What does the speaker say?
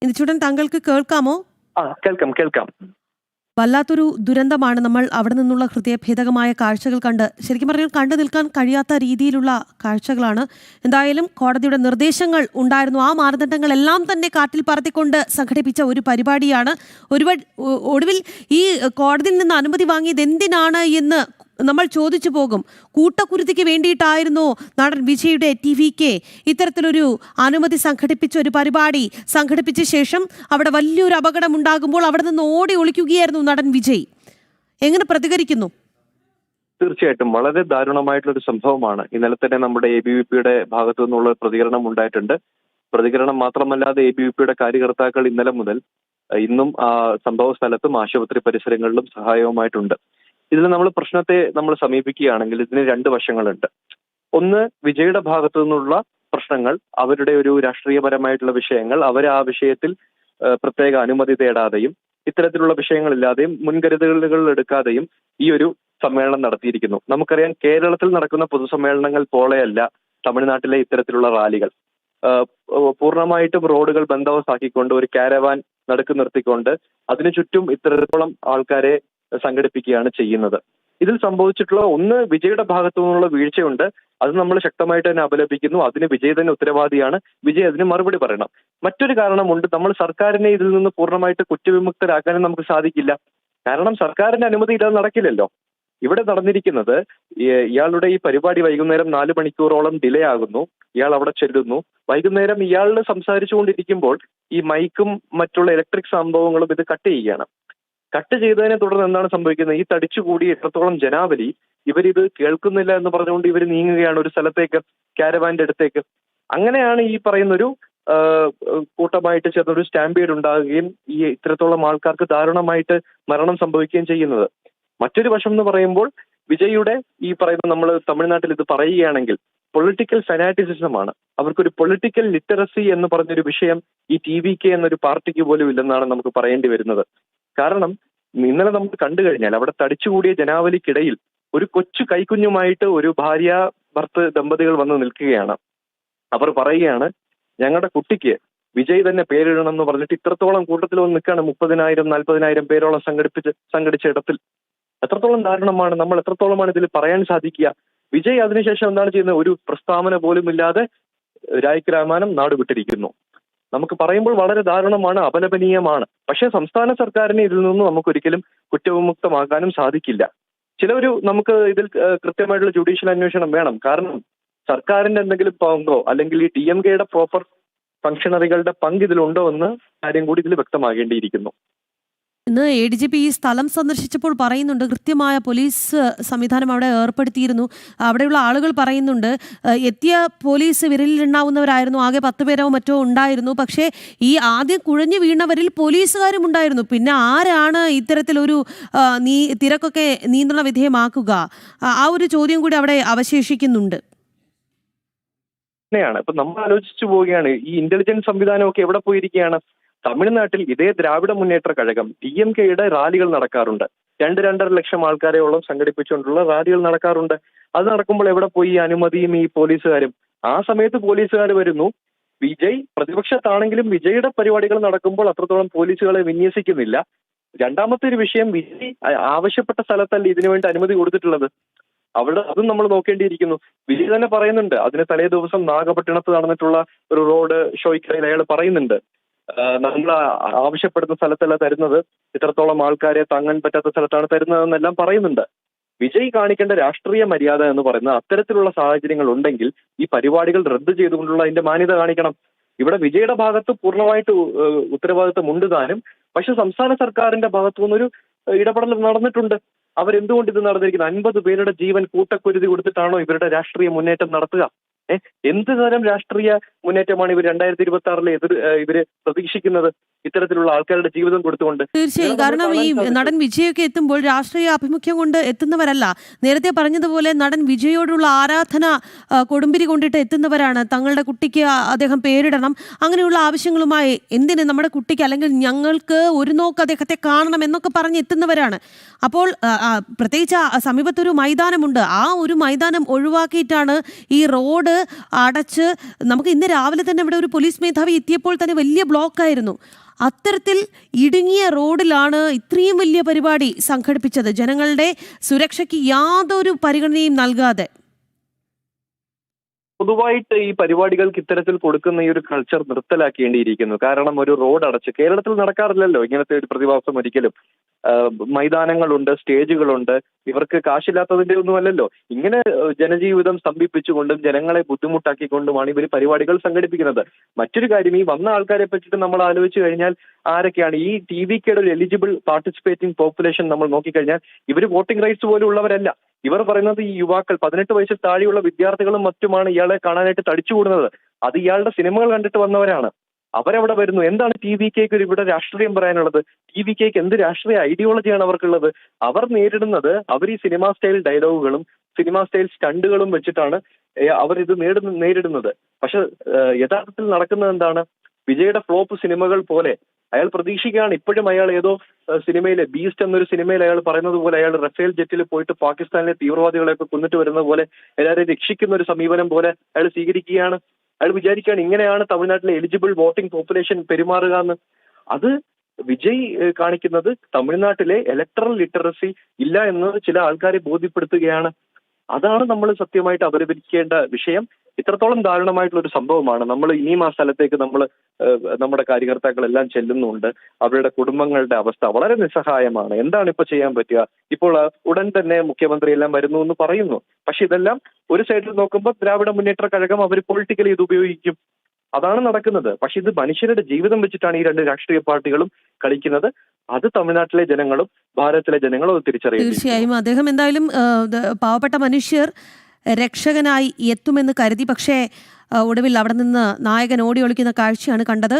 ഇന്ദുചൂടൻ, താങ്കൾക്ക് കേൾക്കാമോ? കേൾക്കാം കേൾക്കാം. വല്ലാത്തൊരു ദുരന്തമാണ്. നമ്മൾ അവിടെ നിന്നുള്ള ഹൃദയഭേദകമായ കാഴ്ചകൾ കണ്ട് ശരിക്കും പറഞ്ഞാൽ കണ്ടു നിൽക്കാൻ കഴിയാത്ത രീതിയിലുള്ള കാഴ്ചകളാണ്. എന്തായാലും കോടതിയുടെ നിർദ്ദേശങ്ങൾ ഉണ്ടായിരുന്നു. ആ മാനദണ്ഡങ്ങളെല്ലാം തന്നെ കാറ്റിൽ പറത്തിക്കൊണ്ട് സംഘടിപ്പിച്ച ഒരു പരിപാടിയാണ്. ഒടുവിൽ ഈ കോടതിയിൽ നിന്ന് അനുമതി വാങ്ങിയത് എന്തിനാണ് എന്ന് നമ്മൾ ചോദിച്ചു പോകും. കൂട്ടക്കുരുതിക്ക് വേണ്ടിയിട്ടായിരുന്നോ നടൻ വിജയുടെ TV-ക്ക് ഇത്തരത്തിലൊരു അനുമതി സംഘടിപ്പിച്ച ഒരു പരിപാടി സംഘടിപ്പിച്ച ശേഷം അവിടെ വലിയൊരു അപകടം ഉണ്ടാകുമ്പോൾ അവിടെ നിന്ന് ഓടി ഒളിക്കുകയായിരുന്നു നടൻ വിജയ്. എങ്ങനെ പ്രതികരിക്കുന്നു? തീർച്ചയായിട്ടും വളരെ ദാരുണമായിട്ടുള്ള ഒരു സംഭവമാണ്. ഇന്നലെ തന്നെ നമ്മുടെ ABVP-യുടെ ഭാഗത്തു നിന്നുള്ള പ്രതികരണം ഉണ്ടായിട്ടുണ്ട്. പ്രതികരണം മാത്രമല്ലാതെ ABVP-യുടെ കാര്യകർത്താക്കൾ ഇന്നലെ മുതൽ ഇന്നും സംഭവ സ്ഥലത്തും ആശുപത്രി പരിസരങ്ങളിലും സഹായവുമായിട്ടുണ്ട്. ഇതിൽ പ്രശ്നത്തെ നമ്മൾ സമീപിക്കുകയാണെങ്കിൽ ഇതിന് രണ്ട് വശങ്ങളുണ്ട്. ഒന്ന്, വിജയുടെ ഭാഗത്തു നിന്നുള്ള പ്രശ്നങ്ങൾ, അവരുടെ ഒരു രാഷ്ട്രീയപരമായിട്ടുള്ള വിഷയങ്ങൾ, അവർ ആ വിഷയത്തിൽ പ്രത്യേക അനുമതി തേടാതെയും ഇത്തരത്തിലുള്ള വിഷയങ്ങളില്ലാതെയും മുൻകരുതലുകൾ എടുക്കാതെയും ഈ ഒരു സമ്മേളനം നടത്തിയിരിക്കുന്നു. നമുക്കറിയാം, കേരളത്തിൽ നടക്കുന്ന പൊതുസമ്മേളനങ്ങൾ പോലെയല്ല തമിഴ്നാട്ടിലെ ഇത്തരത്തിലുള്ള റാലികൾ. പൂർണ്ണമായിട്ടും റോഡുകൾ ബന്ദോബസ്താക്കിക്കൊണ്ട് ഒരു കാരവാൻ നടുക്ക് നിർത്തിക്കൊണ്ട് അതിനു ചുറ്റും ഇത്തരത്തോളം ആൾക്കാരെ സംഘടിപ്പിക്കുകയാണ് ചെയ്യുന്നത്. ഇതിൽ സംഭവിച്ചിട്ടുള്ള ഒന്ന്, വിജയുടെ ഭാഗത്തു നിന്നുള്ള വീഴ്ചയുണ്ട്. അത് നമ്മൾ ശക്തമായിട്ട് തന്നെ അപലപിക്കുന്നു. അതിന് വിജയ് തന്നെ ഉത്തരവാദിയാണ്. വിജയ് അതിന് മറുപടി പറയണം. മറ്റൊരു കാരണമുണ്ട്, നമ്മൾ സർക്കാരിനെ ഇതിൽ നിന്ന് പൂർണ്ണമായിട്ട് കുറ്റവിമുക്തരാക്കാനും നമുക്ക് സാധിക്കില്ല. കാരണം സർക്കാരിന്റെ അനുമതി ഇല്ലാതെ നടക്കില്ലല്ലോ. ഇവിടെ നടന്നിരിക്കുന്നത്, ഇയാളുടെ ഈ പരിപാടി വൈകുന്നേരം 4 മണിക്കൂറോളം ഡിലേ ആകുന്നു. ഇയാൾ അവിടെ ചെല്ലുന്നു. വൈകുന്നേരം ഇയാൾ സംസാരിച്ചുകൊണ്ടിരിക്കുമ്പോൾ ഈ മൈക്കും മറ്റുള്ള ഇലക്ട്രിക് സംഭവങ്ങളും ഇത് കട്ട് ചെയ്യുകയാണ്. കട്ട് ചെയ്തതിനെ തുടർന്ന് എന്താണ് സംഭവിക്കുന്നത്? ഈ തടിച്ചുകൂടി എത്രത്തോളം ജനാവലി, ഇവരിത് കേൾക്കുന്നില്ല എന്ന് പറഞ്ഞുകൊണ്ട് ഇവർ നീങ്ങുകയാണ് ഒരു സ്ഥലത്തേക്ക്, കാരവാന്റെ അടുത്തേക്ക്. അങ്ങനെയാണ് ഈ പറയുന്നൊരു കൂട്ടമായിട്ട് ചേർന്നൊരു സ്റ്റാമ്പീഡ് ഉണ്ടാകുകയും ഈ ഇത്തരത്തോളം ആൾക്കാർക്ക് ദാരുണമായിട്ട് മരണം സംഭവിക്കുകയും ചെയ്യുന്നത്. മറ്റൊരു വശം എന്ന് പറയുമ്പോൾ, വിജയുടെ ഈ പറയുന്ന, നമ്മൾ തമിഴ്നാട്ടിൽ ഇത് പറയുകയാണെങ്കിൽ പൊളിറ്റിക്കൽ ഫെനാറ്റിസിസമാണ്. അവർക്കൊരു പൊളിറ്റിക്കൽ ലിറ്ററസി എന്ന് പറഞ്ഞൊരു വിഷയം ഈ TV-ക്ക് എന്നൊരു പാർട്ടിക്ക് പോലും ഇല്ലെന്നാണ് നമുക്ക് പറയേണ്ടി വരുന്നത്. കാരണം ഇന്നലെ നമുക്ക് കണ്ടു കഴിഞ്ഞാൽ അവിടെ തടിച്ചുകൂടിയ ജനാവലിക്കിടയിൽ ഒരു കൊച്ചു കൈക്കുഞ്ഞുമായിട്ട് ഒരു ഭാര്യ ഭർത്ത് ദമ്പതികൾ വന്ന് നിൽക്കുകയാണ്. അവർ പറയുകയാണ്, ഞങ്ങളുടെ കുട്ടിക്ക് വിജയ് തന്നെ പേരിടണം എന്ന് പറഞ്ഞിട്ട് ഇത്രത്തോളം കൂട്ടത്തിൽ വന്ന് നിൽക്കുകയാണ്. 30,000 40,000 പേരോളം സംഘടിച്ച ഇടത്തിൽ. എത്രത്തോളം ദാരുണമാണ്, നമ്മൾ എത്രത്തോളമാണ് ഇതിൽ പറയാൻ സാധിക്കുക? വിജയ് അതിനുശേഷം എന്താണ് ചെയ്യുന്നത്? ഒരു പ്രസ്താവന പോലും ഇല്ലാതെ രായ്ക്ക് നാട് വിട്ടിരിക്കുന്നു. നമുക്ക് പറയുമ്പോൾ വളരെ ദാരുണമാണ്, അപലപനീയമാണ്. പക്ഷേ സംസ്ഥാന സർക്കാരിനെ ഇതിൽ നിന്നും നമുക്കൊരിക്കലും കുറ്റവിമുക്തമാക്കാനും സാധിക്കില്ല. നമുക്ക് ഇതിൽ കൃത്യമായിട്ടുള്ള ജുഡീഷ്യൽ അന്വേഷണം വേണം. കാരണം സർക്കാരിന്റെ എന്തെങ്കിലും പങ്കോ അല്ലെങ്കിൽ ഈ DMK-യുടെ പ്രോപ്പർ ഫംഗ്ഷണറികളുടെ പങ്ക് ഇതിലുണ്ടോ എന്ന് കാര്യം കൂടി ഇതിൽ വ്യക്തമാകേണ്ടിയിരിക്കുന്നു. ഇന്ന് ADGP ഈ സ്ഥലം സന്ദർശിച്ചപ്പോൾ പറയുന്നുണ്ട്, കൃത്യമായ പോലീസ് സംവിധാനം അവിടെ ഏർപ്പെടുത്തിയിരുന്നു. അവിടെയുള്ള ആളുകൾ പറയുന്നുണ്ട്, എത്തിയ പോലീസ് വിരലിലുണ്ടാവുന്നവരായിരുന്നു. ആകെ 10 പേരോ മറ്റോ ഉണ്ടായിരുന്നു. പക്ഷേ ഈ ആദ്യം കുഴഞ്ഞു വീണവരിൽ പോലീസുകാരും ഉണ്ടായിരുന്നു. പിന്നെ ആരാണ് ഇത്തരത്തിലൊരു തിരക്കൊക്കെ നിയന്ത്രണ വിധേയമാക്കുക? ആ ഒരു ചോദ്യം കൂടി അവിടെ അവശേഷിക്കുന്നുണ്ട്. ഇപ്പൊ നമ്മൾ ആലോചിച്ചു പോവുകയാണ്, ഈ ഇന്റലിജൻസ് സംവിധാനമൊക്കെ എവിടെ പോയിരിക്കുകയാണ്? തമിഴ്നാട്ടിൽ ഇതേ ദ്രാവിഡ മുന്നേറ്റ കഴകം DMK-യുടെ റാലികൾ നടക്കാറുണ്ട്. 2-2.5 ലക്ഷം ആൾക്കാരെയോളം സംഘടിപ്പിച്ചുകൊണ്ടുള്ള റാലികൾ നടക്കാറുണ്ട്. അത് നടക്കുമ്പോൾ എവിടെ പോയി ഈ അനുമതിയും ഈ പോലീസുകാരും? ആ സമയത്ത് പോലീസുകാർ വരുന്നു. വിജയ് പ്രതിപക്ഷത്താണെങ്കിലും വിജയുടെ പരിപാടികൾ നടക്കുമ്പോൾ അത്രത്തോളം പോലീസുകളെ വിന്യസിക്കുന്നില്ല. രണ്ടാമത്തെ ഒരു വിഷയം, വിജയ് ആവശ്യപ്പെട്ട സ്ഥലത്തല്ല ഇതിനുവേണ്ടി അനുമതി കൊടുത്തിട്ടുള്ളത്. അവിടെ അതും നമ്മൾ നോക്കേണ്ടിയിരിക്കുന്നു. വിജയ് തന്നെ പറയുന്നുണ്ട്, അതിന് തലേ ദിവസം നാഗപട്ടണത്ത് നടന്നിട്ടുള്ള ഒരു റോഡ് ഷോയ്ക്കിടയിൽ അയാൾ പറയുന്നുണ്ട്, നമ്മൾ ആവശ്യപ്പെടുന്ന സ്ഥലത്തല്ല തരുന്നത്, ഇത്രത്തോളം ആൾക്കാരെ താങ്ങാൻ പറ്റാത്ത സ്ഥലത്താണ് തരുന്നതെന്നെല്ലാം പറയുന്നുണ്ട്. വിജയ് കാണിക്കേണ്ട രാഷ്ട്രീയ മര്യാദ എന്ന് പറയുന്നത്, അത്തരത്തിലുള്ള സാഹചര്യങ്ങൾ ഉണ്ടെങ്കിൽ ഈ പരിപാടികൾ റദ്ദ് ചെയ്തുകൊണ്ടുള്ള അതിന്റെ മാന്യത കാണിക്കണം. ഇവിടെ വിജയുടെ ഭാഗത്ത് പൂർണ്ണമായിട്ട് ഉത്തരവാദിത്വം ഉണ്ട് താനും. പക്ഷെ സംസ്ഥാന സർക്കാരിന്റെ ഭാഗത്തു നിന്നൊരു ഇടപെടൽ നടന്നിട്ടുണ്ട്. അവരെന്തുകൊണ്ട് ഇത് നടന്നിരിക്കുന്നത്? 50 പേരുടെ ജീവൻ കൂട്ടക്കുരുതി കൊടുത്തിട്ടാണോ ഇവരുടെ രാഷ്ട്രീയ മുന്നേറ്റം നടത്തുക? എന്ത് തരം രാഷ്ട്രീയ മുന്നേറ്റമാണ് ഇവർ 2026 ഇവര് പ്രതീക്ഷിക്കുന്നത്? ഇത്തരത്തിലുള്ള ആൾക്കാരുടെ ജീവിതം കൊടുത്തുകൊണ്ട്. തീർച്ചയായും. കാരണം ഈ നടൻ വിജയൊക്കെ എത്തുമ്പോൾ രാഷ്ട്രീയ ആഭിമുഖ്യം കൊണ്ട് എത്തുന്നവരല്ല. നേരത്തെ പറഞ്ഞതുപോലെ നടൻ വിജയോടുള്ള ആരാധന കൊടുമ്പിരി കൊണ്ടിട്ട് എത്തുന്നവരാണ്. തങ്ങളുടെ കുട്ടിക്ക് അദ്ദേഹം പേരിടണം, അങ്ങനെയുള്ള ആവശ്യങ്ങളുമായി, എന്തിന് നമ്മുടെ കുട്ടിക്ക് അല്ലെങ്കിൽ ഞങ്ങൾക്ക് ഒരു നോക്ക് അദ്ദേഹത്തെ കാണണം എന്നൊക്കെ പറഞ്ഞ് എത്തുന്നവരാണ്. അപ്പോൾ പ്രത്യേകിച്ച് സമീപത്തൊരു മൈതാനമുണ്ട്. ആ ഒരു മൈതാനം ഒഴിവാക്കിയിട്ടാണ് ഈ റോഡ് അടച്ച് നമുക്ക് ഇന്ന് രാവിലെ തന്നെ ഇവിടെ ഒരു പോലീസ് മേധാവി എത്തിയപ്പോൾ തന്നെ വലിയ ബ്ലോക്കായിരുന്നു. അത്തരത്തിൽ ഇടുങ്ങിയ റോഡിലാണ് ഇത്രയും വലിയ പരിപാടി സംഘടിപ്പിച്ചത്, ജനങ്ങളുടെ സുരക്ഷയ്ക്ക് യാതൊരു പരിഗണനയും നൽകാതെ. പൊതുവായിട്ട് ഈ പരിപാടികൾക്ക് ഇത്തരത്തിൽ കൊടുക്കുന്ന ഈ ഒരു കൾച്ചർ നിർത്തലാക്കേണ്ടിയിരിക്കുന്നു. കാരണം ഒരു റോഡ് അടച്ച് കേരളത്തിൽ നടക്കാറില്ലല്ലോ ഇങ്ങനത്തെ ഒരു പ്രതിഭാസം ഒരിക്കലും. മൈതാനങ്ങളുണ്ട്, സ്റ്റേജുകളുണ്ട്, ഇവർക്ക് കാശില്ലാത്തതിന്റെ ഒന്നുമല്ലല്ലോ. ഇങ്ങനെ ജനജീവിതം സ്തംഭിപ്പിച്ചുകൊണ്ടും ജനങ്ങളെ ബുദ്ധിമുട്ടാക്കിക്കൊണ്ടുമാണ് ഇവർ പരിപാടികൾ സംഘടിപ്പിക്കുന്നത്. മറ്റൊരു കാര്യം, ഈ വന്ന ആൾക്കാരെ പറ്റിയിട്ട് നമ്മൾ ആലോചിച്ചു കഴിഞ്ഞാൽ ആരൊക്കെയാണ് ഈ TVKയുടെ ഒരു എലിജിബിൾ പാർട്ടിസിപ്പേറ്റിംഗ് പോപ്പുലേഷൻ നമ്മൾ നോക്കിക്കഴിഞ്ഞാൽ ഇവർ വോട്ടിംഗ് റൈറ്റ്സ് പോലും ഉള്ളവരല്ല. ഇവർ പറയുന്നത് ഈ യുവാക്കൾ 18 വയസ്സിൽ താഴെയുള്ള വിദ്യാർത്ഥികളും മറ്റുമാണ് ഇയാളെ കാണാനായിട്ട് തടിച്ചുകൂടുന്നത്. അത് ഇയാളുടെ സിനിമകൾ കണ്ടിട്ട് വന്നവരാണ്. അവരവിടെ വരുന്നു. എന്താണ് TVKക്ക് ഇവിടെ രാഷ്ട്രീയം പറയാനുള്ളത്? TVKക്ക് എന്ത് രാഷ്ട്രീയ ഐഡിയോളജിയാണ് അവർക്കുള്ളത്? അവർ നേരിടുന്നത്, അവർ ഈ സിനിമാ സ്റ്റൈൽ ഡയലോഗുകളും സിനിമാ സ്റ്റൈൽ സ്റ്റണ്ടുകളും വെച്ചിട്ടാണ് അവർ ഇത് നേരിടുന്നത്. പക്ഷെ യഥാർത്ഥത്തിൽ നടക്കുന്നത് എന്താണ്? വിജയുടെ ഫ്ലോപ്പ് സിനിമകൾ പോലെ അയാൾ പ്രതീക്ഷിക്കുകയാണ്. ഇപ്പോഴും അയാൾ ഏതോ സിനിമയിലെ ബീസ്റ്റ് എന്നൊരു സിനിമയിൽ അയാൾ പറയുന്നത് പോലെ അയാൾ റഫേൽ ജെറ്റിൽ പോയിട്ട് പാകിസ്ഥാനിലെ തീവ്രവാദികളെയൊക്കെ കൊന്നിട്ട് വരുന്ന പോലെ എല്ലാവരെയും രക്ഷിക്കുന്ന ഒരു സമീപനം പോലെ അയാൾ സ്വീകരിക്കുകയാണ്. അയാൾ വിചാരിക്കുകയാണ് ഇങ്ങനെയാണ് തമിഴ്നാട്ടിലെ എലിജിബിൾ വോട്ടിംഗ് പോപ്പുലേഷൻ പെരുമാറുക എന്ന്. അത് വിജയ് കാണിക്കുന്നത് തമിഴ്നാട്ടിലെ ഇലക്ട്രൽ ലിറ്ററസി ഇല്ല എന്ന് ചില ആൾക്കാരെ ബോധ്യപ്പെടുത്തുകയാണ്. അതാണ് നമ്മൾ സത്യമായിട്ട് അപലപിക്കേണ്ട വിഷയം. ഇത്രത്തോളം ദാരുണമായിട്ടുള്ള ഒരു സംഭവമാണ്. നമ്മൾ ഇനിയും ആ സ്ഥലത്തേക്ക് നമ്മുടെ കാര്യകർത്താക്കളെല്ലാം ചെല്ലുന്നുണ്ട്. അവരുടെ കുടുംബങ്ങളുടെ അവസ്ഥ വളരെ നിസ്സഹായമാണ്. എന്താണ് ഇപ്പൊ ചെയ്യാൻ പറ്റുക? ഇപ്പോൾ ഉടൻ തന്നെ മുഖ്യമന്ത്രി എല്ലാം വരുന്നു എന്ന് പറയുന്നു. പക്ഷെ ഇതെല്ലാം ഒരു സൈഡിൽ നോക്കുമ്പോൾ ദ്രാവിഡ മുന്നേറ്റ കഴകം അവർ പൊളിറ്റിക്കലി ഇത് ഉപയോഗിക്കും. അതാണ് നടക്കുന്നത്. പക്ഷെ ഇത് മനുഷ്യരുടെ ജീവിതം വെച്ചിട്ടാണ് ഈ രണ്ട് രാഷ്ട്രീയ പാർട്ടികളും കളിക്കുന്നത്. അത് തമിഴ്നാട്ടിലെ ജനങ്ങളും ഭാരതത്തിലെ ജനങ്ങളും അത് തിരിച്ചറിയും. തീർച്ചയായും അദ്ദേഹം എന്തായാലും പാവപ്പെട്ട മനുഷ്യർ രക്ഷകനായി എത്തുമെന്ന് കരുതി. പക്ഷേ ഒടുവിൽ അവിടെ നിന്ന് നായകൻ ഓടി ഒളിക്കുന്ന കാഴ്ചയാണ് കണ്ടത്.